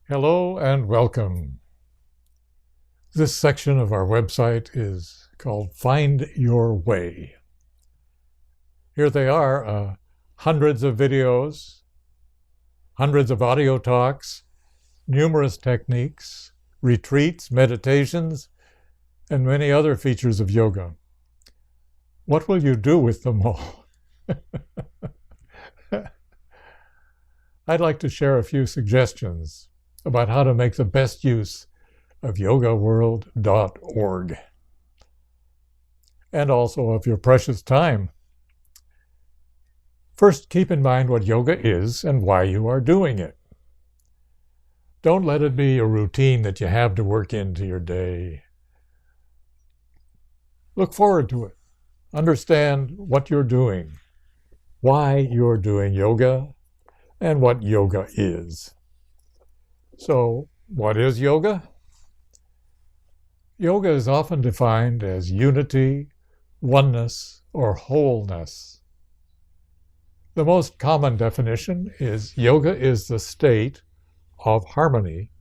Hello and welcome. This section of our website is called Find Your Way. Here they are, hundreds of videos, hundreds of audio talks, numerous techniques, retreats, meditations, and many other features of yoga. What will you do with them all? I'd like to share a few suggestions about how to make the best use of yogaworld.org and also of your precious time. First, keep in mind what yoga is and why you are doing it. Don't let it be a routine that you have to work into your day. Look forward to it. Understand what you're doing, why you're doing yoga, and what yoga is. So, what is yoga? Yoga is often defined as unity, oneness, or wholeness. The most common definition is yoga is the state of harmony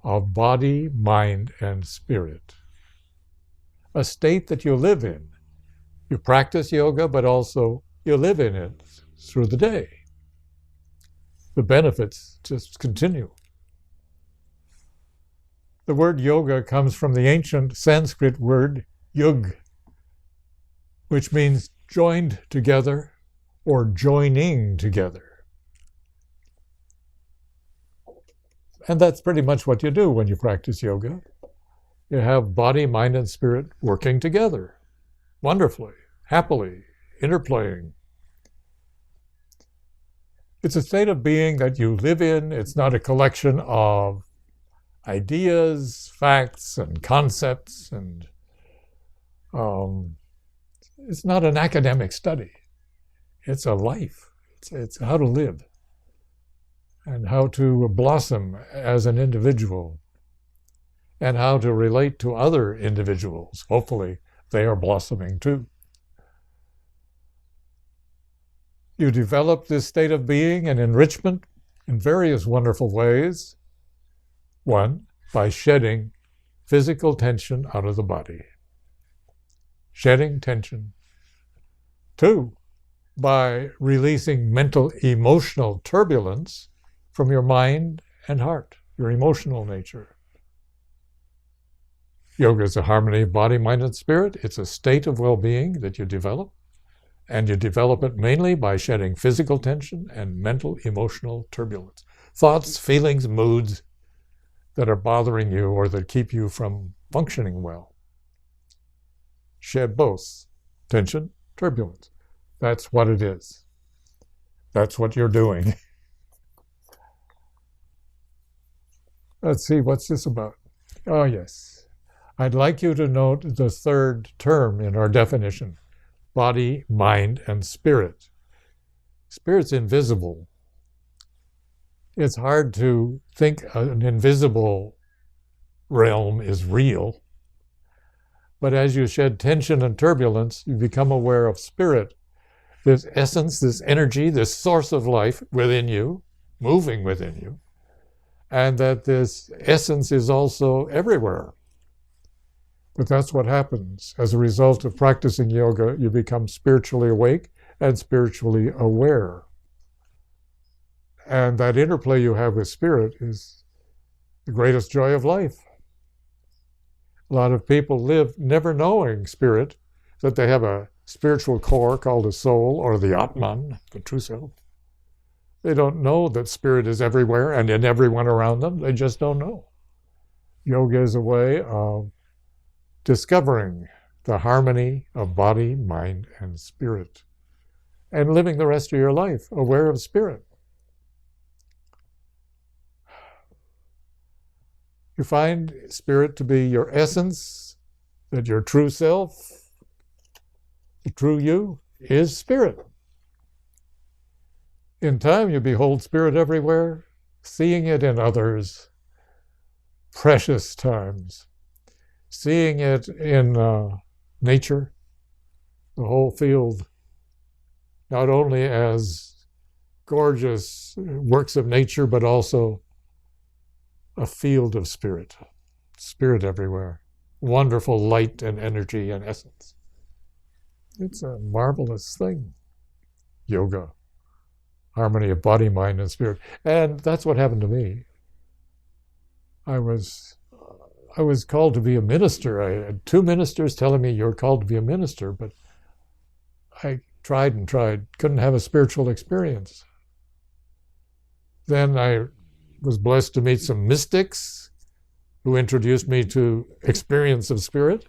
of body, mind, and spirit. A state that you live in. You practice yoga, but also you live in it through the day. The benefits just continue. The word yoga comes from the ancient Sanskrit word yug, which means joined together or joining together. And that's pretty much what you do when you practice yoga. You have body, mind, and spirit working together, wonderfully, happily, interplaying. It's a state of being that you live in. It's not a collection of ideas, facts, and concepts, and it's not an academic study. It's a life. It's how to live and how to blossom as an individual and how to relate to other individuals. Hopefully, they are blossoming too. You develop this state of being and enrichment in various wonderful ways. One, by shedding physical tension out of the body. Shedding tension. Two, by releasing mental emotional turbulence from your mind and heart, your emotional nature. Yoga is a harmony of body, mind, and spirit. It's a state of well-being that you develop, and you develop it mainly by shedding physical tension and mental emotional turbulence. Thoughts, feelings, moods that are bothering you or that keep you from functioning well. Shed both tension, turbulence. That's what it is. That's what you're doing. Let's see, what's this about? Oh, yes. I'd like you to note the third term in our definition. Body, mind, and spirit. Spirit's invisible. It's hard to think an invisible realm is real. But as you shed tension and turbulence, you become aware of spirit, this essence, this energy, this source of life within you, moving within you, and that this essence is also everywhere. But that's what happens. As a result of practicing yoga, you become spiritually awake and spiritually aware. And that interplay you have with spirit is the greatest joy of life. A lot of people live never knowing spirit, that they have a spiritual core called a soul or the Atman, the true self. They don't know that spirit is everywhere and in everyone around them. They just don't know. Yoga is a way of discovering the harmony of body, mind, and spirit, and living the rest of your life aware of spirit. You find spirit to be your essence, that your true self, the true you, is spirit. In time, you behold spirit everywhere, seeing it in others, precious times. Seeing it in nature, the whole field, not only as gorgeous works of nature, but also a field of spirit, spirit everywhere, wonderful light and energy and essence. It's a marvelous thing, yoga, harmony of body, mind, and spirit. And that's what happened to me. I was called to be a minister. I had 2 ministers telling me, you're called to be a minister, but I tried and tried, couldn't have a spiritual experience. Then I was blessed to meet some mystics who introduced me to experience of spirit.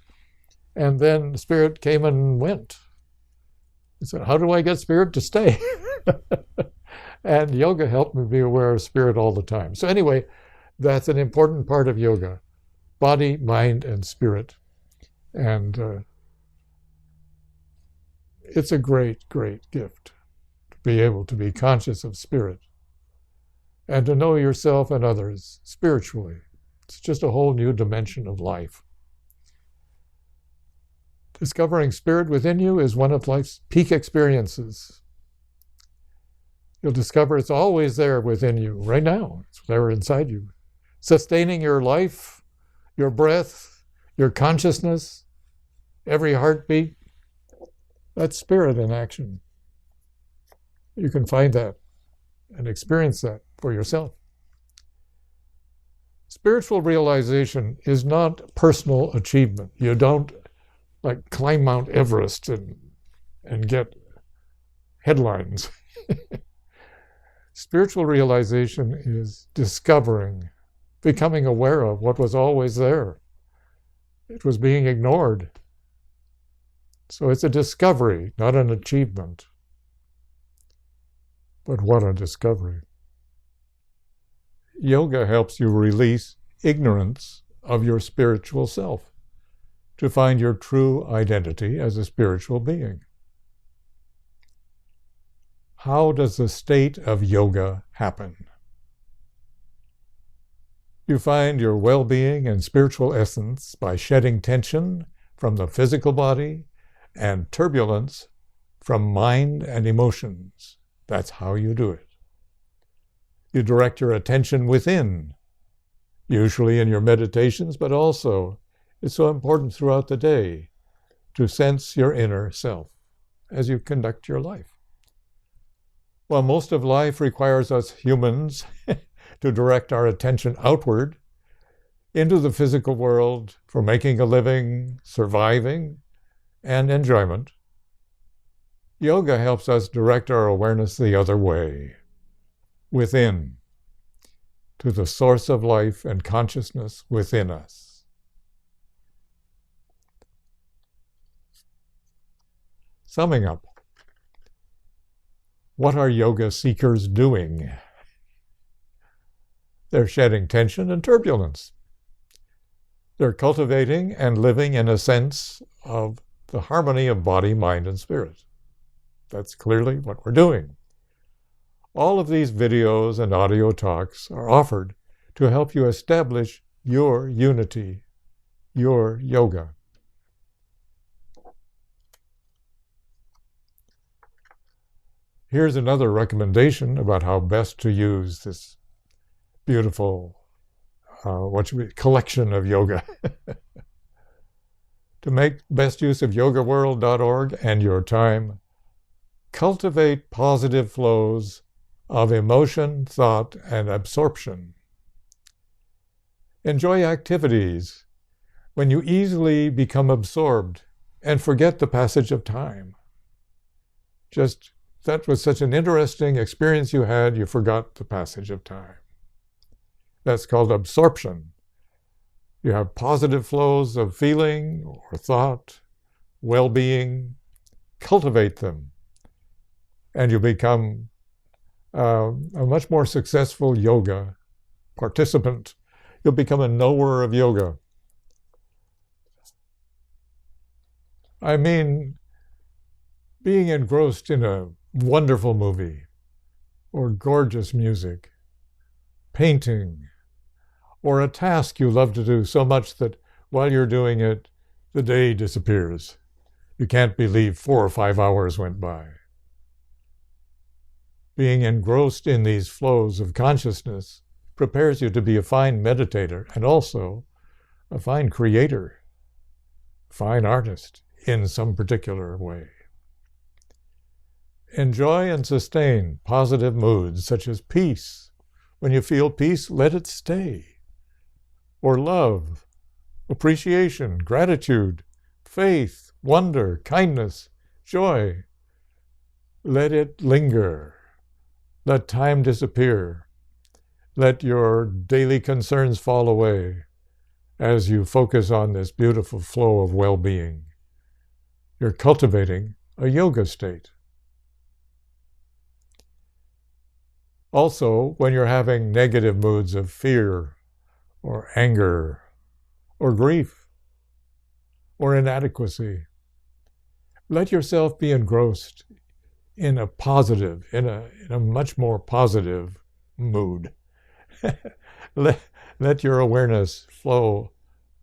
And then spirit came and went. I said, how do I get spirit to stay? And yoga helped me be aware of spirit all the time. So anyway, that's an important part of yoga. Body, mind, and spirit. And it's a great, great gift to be able to be conscious of spirit and to know yourself and others spiritually. It's just a whole new dimension of life. Discovering spirit within you is one of life's peak experiences. You'll discover it's always there within you, right now. It's there inside you. Sustaining your life, your breath, your consciousness, every heartbeat. That's spirit in action. You can find that and experience that for yourself. Spiritual realization is not personal achievement. You don't like climb Mount Everest and get headlines. Spiritual realization is discovering, becoming aware of what was always there. It was being ignored. So it's a discovery, not an achievement. But what a discovery. Yoga helps you release ignorance of your spiritual self to find your true identity as a spiritual being. How does the state of yoga happen? You find your well-being and spiritual essence by shedding tension from the physical body and turbulence from mind and emotions. That's how you do it. You direct your attention within, usually in your meditations, but also it's so important throughout the day to sense your inner self as you conduct your life. While most of life requires us humans to direct our attention outward into the physical world for making a living, surviving, and enjoyment, yoga helps us direct our awareness the other way, within, to the source of life and consciousness within us. Summing up, what are yoga seekers doing? They're shedding tension and turbulence. They're cultivating and living in a sense of the harmony of body, mind, and spirit. That's clearly what we're doing. All of these videos and audio talks are offered to help you establish your unity, your yoga. Here's another recommendation about how best to use this beautiful collection of yoga. To make best use of yogaworld.org and your time, cultivate positive flows of emotion, thought, and absorption. Enjoy activities when you easily become absorbed and forget the passage of time. That was such an interesting experience you had, you forgot the passage of time. That's called absorption. You have positive flows of feeling or thought, well-being. Cultivate them, and you become a much more successful yoga participant. You'll become a knower of yoga. I mean, being engrossed in a wonderful movie, or gorgeous music, painting, or a task you love to do so much that while you're doing it, the day disappears. You can't believe 4 or 5 hours went by. Being engrossed in these flows of consciousness prepares you to be a fine meditator and also a fine creator, fine artist in some particular way. Enjoy and sustain positive moods such as peace. When you feel peace, let it stay. Or love, appreciation, gratitude, faith, wonder, kindness, joy. Let it linger. Let time disappear. Let your daily concerns fall away as you focus on this beautiful flow of well-being. You're cultivating a yoga state. Also, when you're having negative moods of fear or anger or grief or inadequacy, let yourself be engrossed in a positive, in a much more positive mood. Let your awareness flow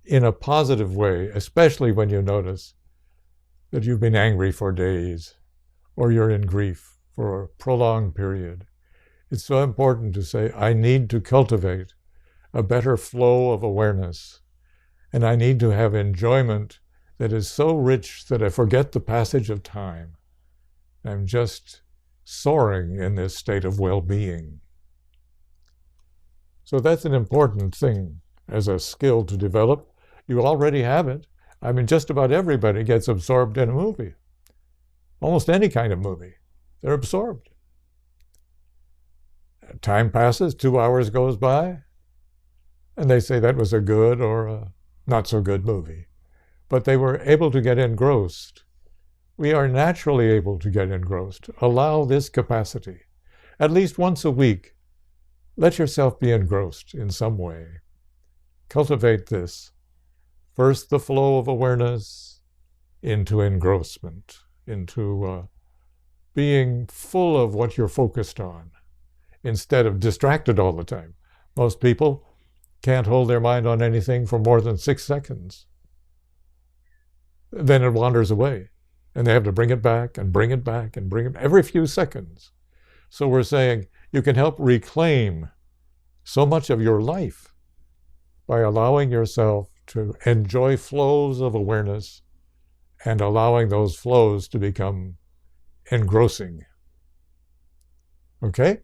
in a positive way, especially when you notice that you've been angry for days or you're in grief for a prolonged period. It's so important to say, I need to cultivate a better flow of awareness, and I need to have enjoyment that is so rich that I forget the passage of time. I'm just soaring in this state of well-being. So that's an important thing as a skill to develop. You already have it. I mean, just about everybody gets absorbed in a movie. Almost any kind of movie. They're absorbed. Time passes, 2 hours goes by, and they say that was a good or a not so good movie. But they were able to get engrossed. We are naturally able to get engrossed. Allow this capacity. At least once a week, let yourself be engrossed in some way. Cultivate this. First, the flow of awareness into engrossment, into being full of what you're focused on, instead of distracted all the time. Most people can't hold their mind on anything for more than 6 seconds. Then it wanders away, and they have to bring it back and bring it back and bring it every few seconds. So we're saying you can help reclaim so much of your life by allowing yourself to enjoy flows of awareness and allowing those flows to become engrossing. Okay?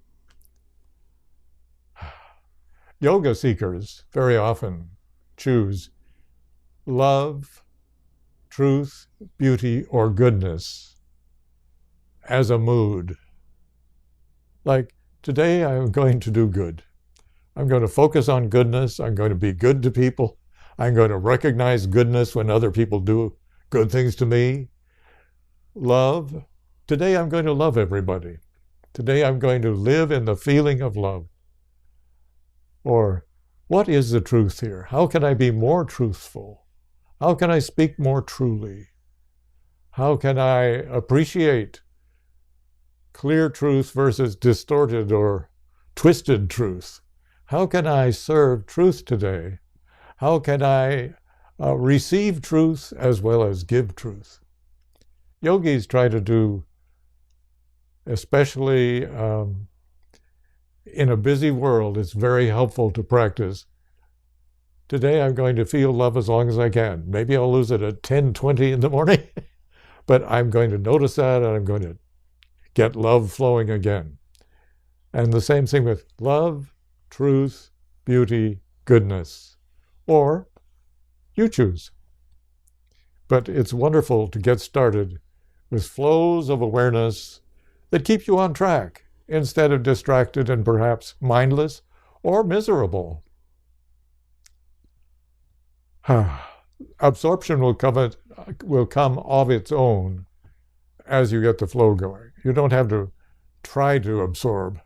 Yoga seekers very often choose love, truth, beauty, or goodness as a mood. Like, today I'm going to do good. I'm going to focus on goodness. I'm going to be good to people. I'm going to recognize goodness when other people do good things to me. Love. Today I'm going to love everybody. Today I'm going to live in the feeling of love. Or, what is the truth here? How can I be more truthful? How can I speak more truly? How can I appreciate clear truth versus distorted or twisted truth? How can I serve truth today? How can I receive truth as well as give truth? Yogis try to do, especially in a busy world, it's very helpful to practice. Today I'm going to feel love as long as I can. Maybe I'll lose it at 10:20 in the morning, but I'm going to notice that and I'm going to get love flowing again. And the same thing with love, truth, beauty, goodness. Or you choose. But it's wonderful to get started with flows of awareness that keep you on track instead of distracted and perhaps mindless or miserable. Absorption will come of its own as you get the flow going. You don't have to try to absorb.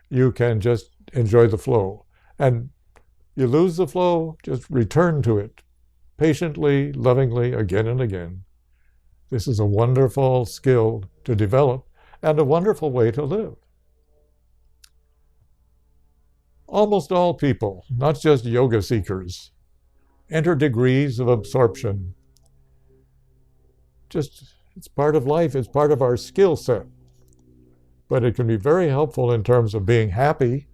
You can just enjoy the flow. And you lose the flow, just return to it patiently, lovingly, again and again. This is a wonderful skill to develop and a wonderful way to live. Almost all people, not just yoga seekers, enter degrees of absorption. It's part of life, it's part of our skill set. But it can be very helpful in terms of being happy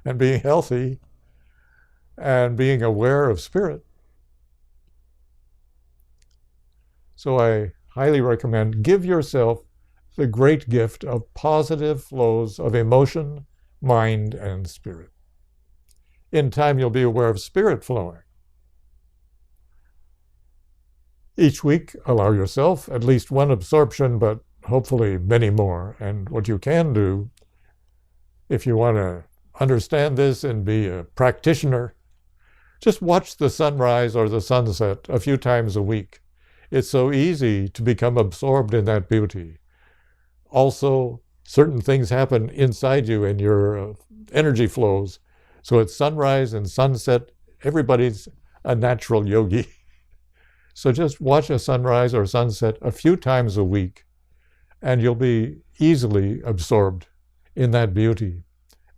and being healthy and being aware of spirit. So I highly recommend give yourself the great gift of positive flows of emotion, mind, and spirit. In time, you'll be aware of spirit flowing. Each week, allow yourself at least one absorption, but hopefully many more. And what you can do, if you want to understand this and be a practitioner, just watch the sunrise or the sunset a few times a week. It's so easy to become absorbed in that beauty. Also, certain things happen inside you and your energy flows. So at sunrise and sunset, everybody's a natural yogi. So just watch a sunrise or sunset a few times a week, and you'll be easily absorbed in that beauty,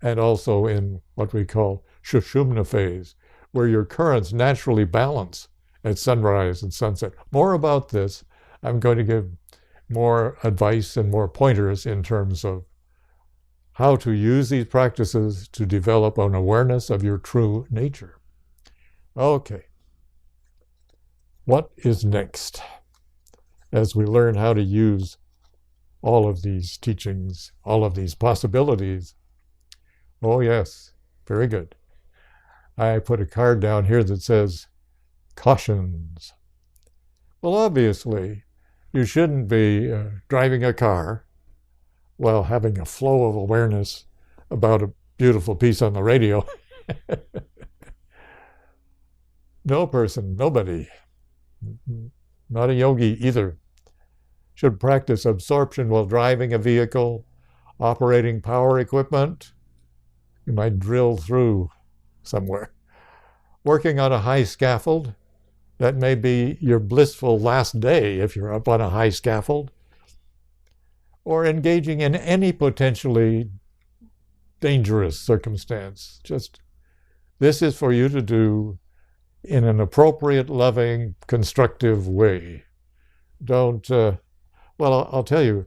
and also in what we call Sushumna phase, where your currents naturally balance at sunrise and sunset. More about this. I'm going to give more advice and more pointers in terms of how to use these practices to develop an awareness of your true nature. Okay. What is next as we learn how to use all of these teachings, all of these possibilities? Oh, yes, very good. I put a card down here that says, cautions. Well, obviously, you shouldn't be driving a car while having a flow of awareness about a beautiful piece on the radio. No person, nobody, not a yogi either, should practice absorption while driving a vehicle, operating power equipment. You might drill through somewhere. Working on a high scaffold, that may be your blissful last day if you're up on a high scaffold. Or engaging in any potentially dangerous circumstance. Just, this is for you to do in an appropriate, loving, constructive way. Don't, well, I'll tell you,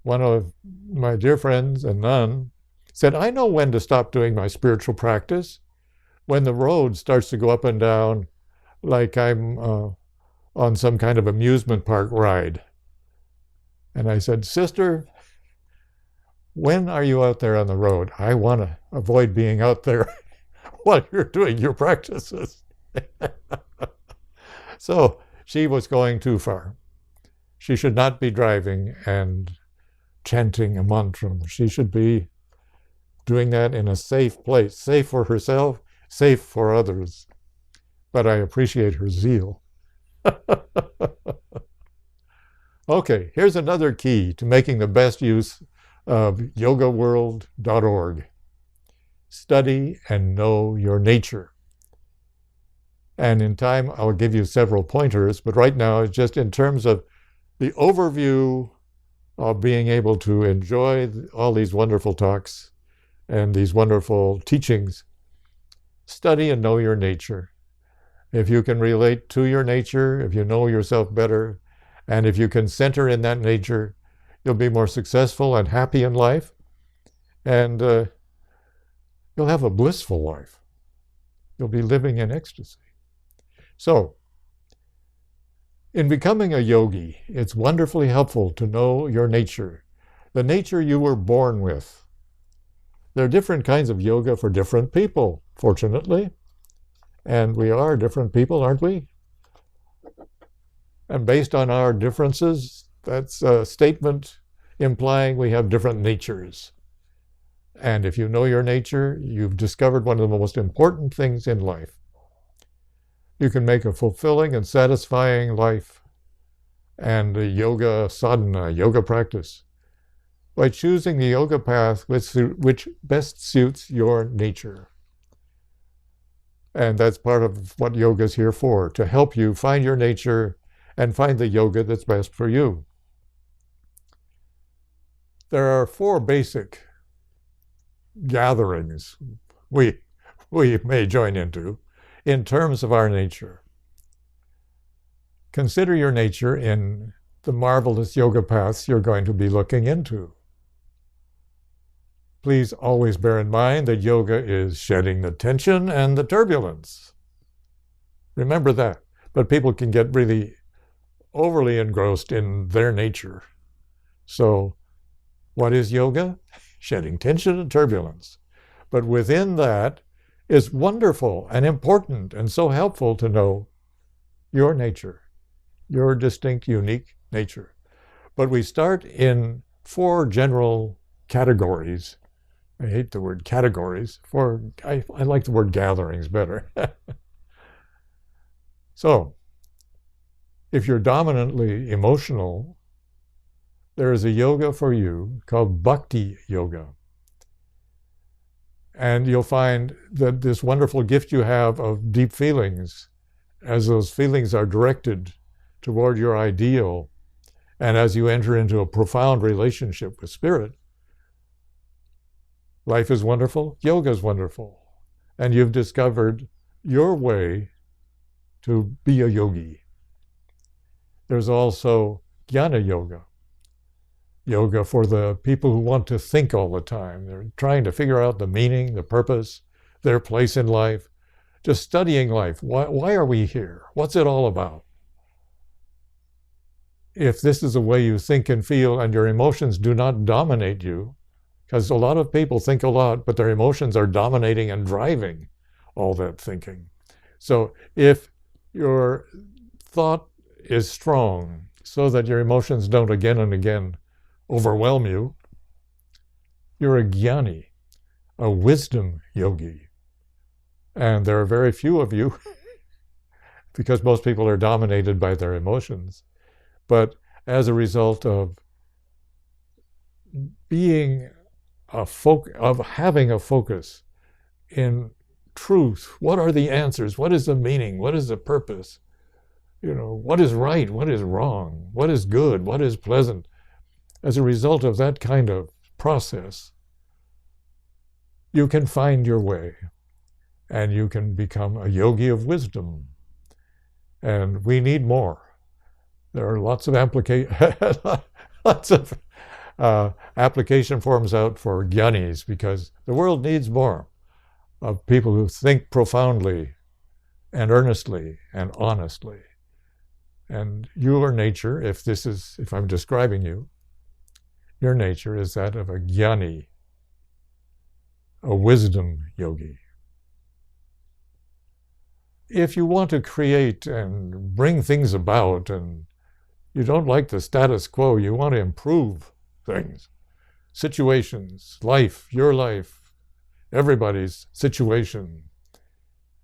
one of my dear friends, a nun, said, I know when to stop doing my spiritual practice, when the road starts to go up and down like I'm on some kind of amusement park ride. And I said, Sister, when are you out there on the road? I want to avoid being out there while you're doing your practices. So she was going too far. She should not be driving and chanting a mantra. She should be doing that in a safe place, safe for herself, safe for others. But I appreciate her zeal. Okay, here's another key to making the best use of yogaworld.org. Study and know your nature. And in time, I'll give you several pointers, but right now, it's just in terms of the overview of being able to enjoy all these wonderful talks and these wonderful teachings. Study and know your nature. If you can relate to your nature, if you know yourself better, and if you can center in that nature, you'll be more successful and happy in life, and you'll have a blissful life. You'll be living in ecstasy. So, in becoming a yogi, it's wonderfully helpful to know your nature, the nature you were born with. There are different kinds of yoga for different people, fortunately. And we are different people, aren't we? And based on our differences, that's a statement implying we have different natures. And if you know your nature, you've discovered one of the most important things in life. You can make a fulfilling and satisfying life and a yoga sadhana, yoga practice, by choosing the yoga path which best suits your nature. And that's part of what yoga is here for, to help you find your nature and find the yoga that's best for you. There are 4 basic gatherings we may join into in terms of our nature. Consider your nature in the marvelous yoga paths you're going to be looking into. Please always bear in mind that yoga is shedding the tension and the turbulence. Remember that. But people can get really overly engrossed in their nature. So, what is yoga? Shedding tension and turbulence. But within that, it's wonderful and important and so helpful to know your nature, your distinct, unique nature. But we start in 4 general categories. I hate the word categories. I like the word gatherings better. So, if you're dominantly emotional, there is a yoga for you called Bhakti Yoga. And you'll find that this wonderful gift you have of deep feelings, as those feelings are directed toward your ideal, and as you enter into a profound relationship with Spirit, life is wonderful, yoga is wonderful, and you've discovered your way to be a yogi. There's also Jnana Yoga. Yoga for the people who want to think all the time. They're trying to figure out the meaning, the purpose, their place in life, just studying life. Why are we here? What's it all about? If this is the way you think and feel and your emotions do not dominate you, because a lot of people think a lot, but their emotions are dominating and driving all that thinking. So if your thought is strong so that your emotions don't again and again overwhelm you, you're a jnani, a wisdom yogi. And there are very few of you because most people are dominated by their emotions. But as a result of being having a focus in truth, what are the answers? What is the meaning? What is the purpose? What is right? What is wrong? What is good? What is pleasant? As a result of that kind of process, you can find your way and you can become a yogi of wisdom. And we need more. There are lots of application forms out for jnanis because the world needs more of people who think profoundly and earnestly and honestly. And your nature, if I'm describing you, your nature is that of a jnani, a wisdom yogi. If you want to create and bring things about and you don't like the status quo, you want to improve things, situations, life, your life, everybody's situation,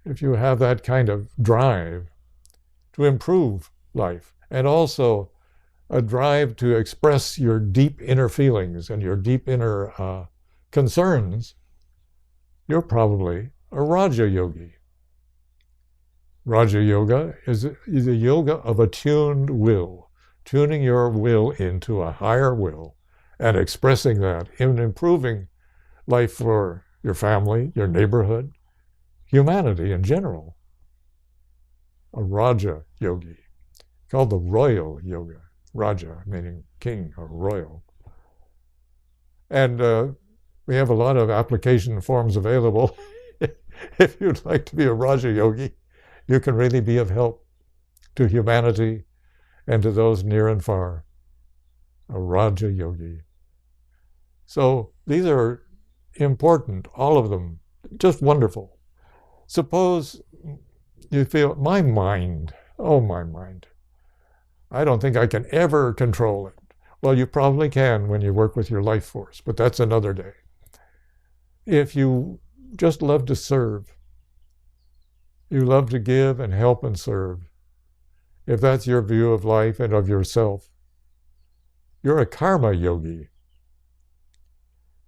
if you have that kind of drive to improve life, and also a drive to express your deep inner feelings and your deep inner concerns, you're probably a Raja Yogi. Raja Yoga is a yoga of attuned will, tuning your will into a higher will and expressing that in improving life for your family, your neighborhood, humanity in general. A Raja Yogi, called the Royal Yoga. Raja, meaning king or royal. And we have a lot of application forms available. If you'd like to be a Raja Yogi, you can really be of help to humanity and to those near and far. A Raja Yogi. So these are important, all of them, just wonderful. Suppose you feel, my mind, I don't think I can ever control it. Well, you probably can when you work with your life force, but that's another day. If you just love to serve, you love to give and help and serve, if that's your view of life and of yourself, you're a karma yogi.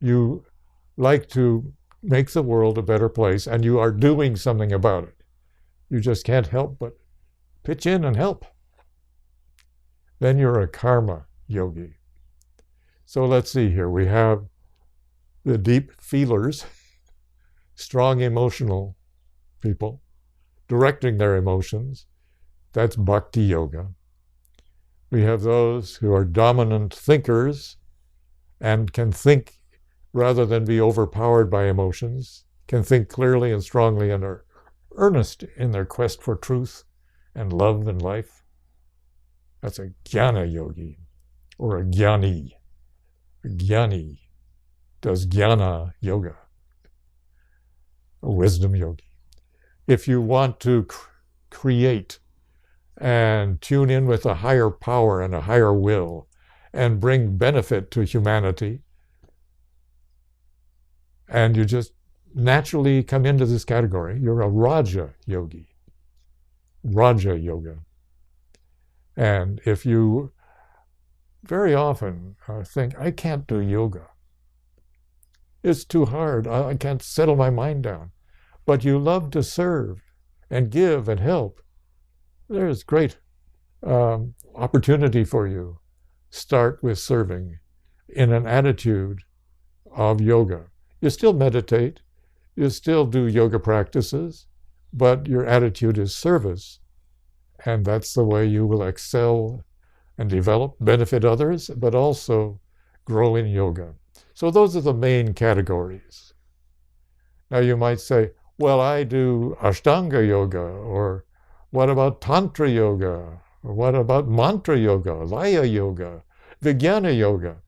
You like to make the world a better place, and you are doing something about it. You just can't help but pitch in and help. Then you're a karma yogi. So let's see here. We have the deep feelers, strong emotional people, directing their emotions. That's bhakti yoga. We have those who are dominant thinkers and can think rather than be overpowered by emotions, can think clearly and strongly and are earnest in their quest for truth and love and life. That's a jnana yogi or a jnani. A jnani does jnana yoga, a wisdom yogi. If you want to create and tune in with a higher power and a higher will and bring benefit to humanity, and you just naturally come into this category, you're a Raja yogi. Raja yoga. And if you very often think, I can't do yoga, it's too hard, I can't settle my mind down, but you love to serve and give and help, there's great opportunity for you. Start with serving in an attitude of yoga. You still meditate, you still do yoga practices, but your attitude is service. And that's the way you will excel and develop, benefit others, but also grow in yoga. So those are the main categories. Now you might say, well, I do Ashtanga yoga, or what about Tantra yoga? Or what about Mantra yoga, Laya yoga, Vijnana yoga?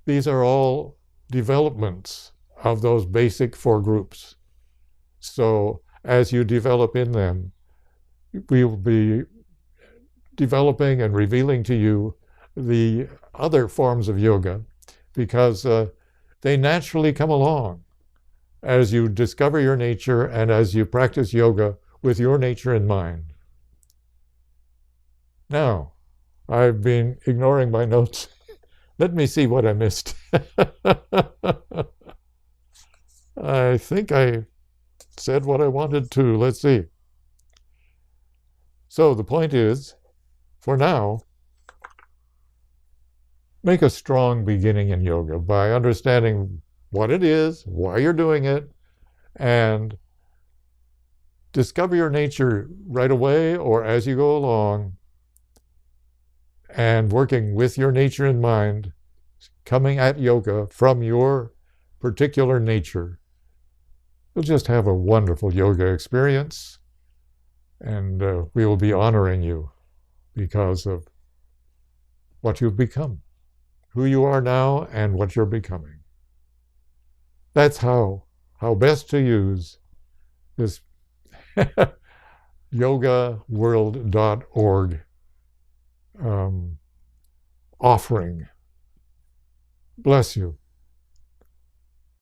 These are all developments of those basic four groups. So as you develop in them, we will be developing and revealing to you the other forms of yoga, because they naturally come along as you discover your nature and as you practice yoga with your nature in mind. Now, I've been ignoring my notes. Let me see what I missed. I think I said what I wanted to. Let's see. So the point is, for now, make a strong beginning in yoga by understanding what it is, why you're doing it, and discover your nature right away or as you go along, and working with your nature in mind, coming at yoga from your particular nature. You'll just have a wonderful yoga experience, and we will be honoring you because of what you've become, who you are now and what you're becoming. That's how best to use this yogaworld.org offering. Bless you.